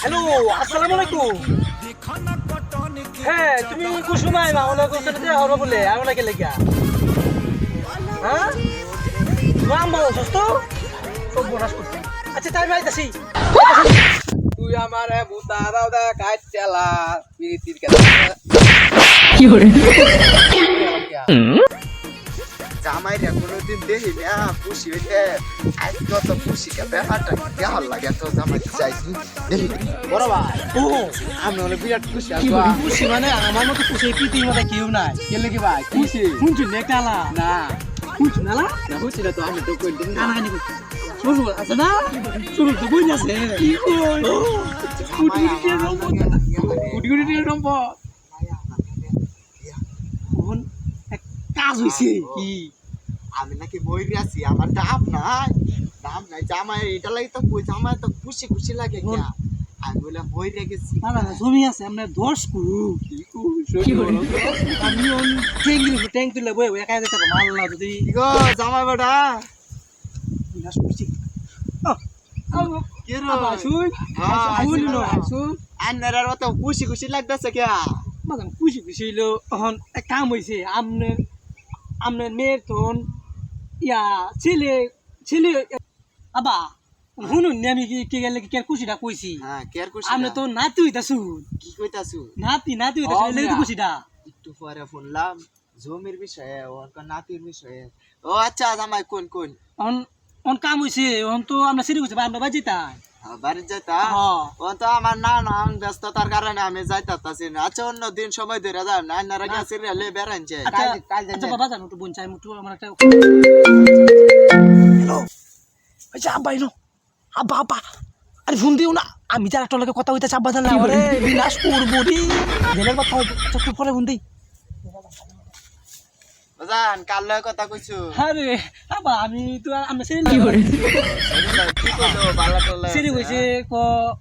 Hello, আসসালামু আলাইকুম। হ্যাঁ, তুমি কুসুমাই মাওনা কোথাতে হলো বলে আমরা কে লাগা? হ্যাঁ? রাম বল দোস্ত। সব বড়াস করতে। আচ্ছা তাই আইতাছি। তুই আমারে বুতারাও দা কাটলা পিরিতির কথা কি করে? জামাই রে কোনদিন দেখি না খুশি হইতে আজ কত খুশি কে ব্যাপারটা কেমন লাগে তো জামাই চাইছি দেখি বড় ভাই। ও, আমি অনেক বিরাট খুশি কি আছি করে? খুশি মানে আমার মতো খুশি পৃথিবীর মধ্যে কেউ নাই। কেলে কি ভাই খুশি শুনছি নেকালা। না শুনছি নালা? না খুশি না তো আমি তো কই দিন না কানাকানি করছি। শুরু আছে না? শুরু তো বই আছে। কি কই? জামাই কোটি কোটি টাকা সম্পদ। কোন এক কাজ হইছে কি? আমি নাকি মইরি আছি আমার দাম নাই জামাই এটা লাগি তো কই জামাই তো খুশি খুশি লাগে কি আমি বলে মইরে গেছি না না জমি আছে আমরা 10 করু। কি করে? আমি অন ট্যাঙ্ক তুলে বই একা যেতে পারবো মাল না যদি গো জামাই বেটা বিনাশ করছি। কি রে শুন শুন নো শুন আন্নার তো খুশি খুশি লাগতেছে কি মাদাম খুশি খুশি হইলো এখন এক কাম হইছে আমনের মেয়ের তখন ইয়া ছেলে ছেলে আবা শুনুন আমি কি গেলে কি খুশিটা কইছি হ্যাঁ কেয়ার করছিস আমনে তো নাতি হইতাছু কি কইতাছু নাতি হইতাছু লেগে তো খুশিটা একটু পরে শুনলাম জমির বিষয়ে ওর নাতির বিষয়ে ও আচ্ছা জামাই কোন অন অন কাম হইছে অন তো আমরা সিরি কইছে আমরা বাজিতা বাড়ি যাইতা হ্যাঁ ও তো আমার না আমি ব্যস্ততার কারণে আমি যাইতাছি না আচ্ছা অন্য দিন সময় ধরে যাও না আন্নারা গেছে রে বেরাইছে আচ্ছা বাবা জানো তো বোন চাই মুটু আমার একটা হ্যালো আচ্ছা আব্বা এলো আব্বা আরে ফোন দিও না আমি যার একটা লোকে কথা হইতেছে আব্বা জানলে আরে বিনাশ করবো রে জেলের কথা চোখ পরে ফোন দিই বাজান কাল লয় কথা কইছো আরে আব্বা আমি তো আমরা সিরি কি কইলো বালা টলা সিরি কইছে ক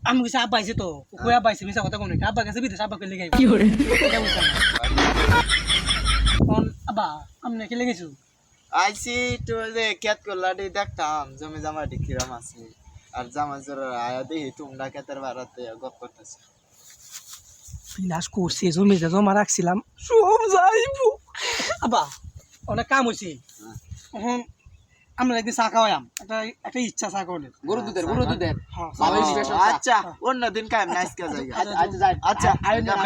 আমি কইছে আব্বা আইছে তো কই আব্বা আইছে মিছা কথা কোন আব্বা গেছে বিদেশ আব্বা কইলে গাইবা কি করে কোন আব্বা আমনে কি লেগেছো আইসি তো যে কেত করলাটি দেখতাম জমি জামা কিরাম আছে আর জামা জোর আয়া দেখি তোমরা কেতের বাড়াতে গপ করতেছে বিনাশ করছে জমি জমা রাখছিলাম সব যাইবো আব্বা অনেক কাম হইছে এখন আমরা একদিন চা খাওয়াইম একটা ইচ্ছা চা করলে গরু দুধের হ্যাঁ আচ্ছা অন্য দিন কাম না আজকে যাই আচ্ছা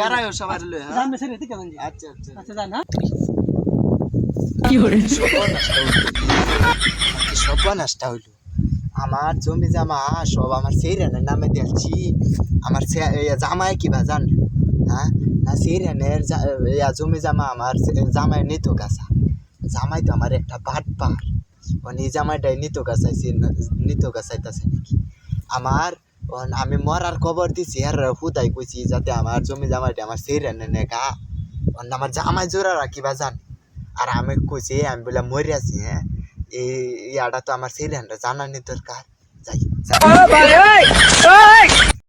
বেড়াইও সবার লই হ্যাঁ জানবে সেটা ঠিক আছে আচ্ছা আচ্ছা আচ্ছা যাই না কি করে সর্বনাশটা হইলো আমার জমি জামা সব আমার সেইরানের নামে দিয়েছি আমার জামাই কিবা জান হ্যাঁ না সেইরানের জমি জামা আমার জামাই নিত গাছা জামাই তো আমার একটা বাট পার মানে জামাইটাই নিত গাছাইতেছে নাকি আমার আমি মরার খবর দিছি আর হুদাই কইছি যাতে আমার জমি জামাইটা আমার সেইরানে নে গা আমার জামাই জোড়া রাখিবা জান আর আমি কইছি আমি বলে মরে আছি হ্যাঁ এই ইয়াটা তো আমার সেইরানটা জানানি দরকার যাই